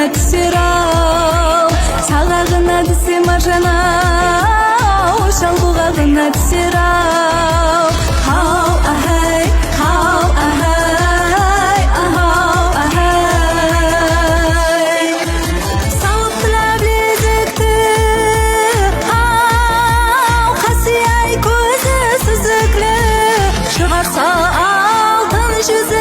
гына түсер ау, саға гына десе маржана, шалғуға гына түсер ау. Хау ахай, хау ахай, ахау ахай. Сауық тіләп лезетті, ау, қасияй көзі сүзіклі, шығарса алтын жүзі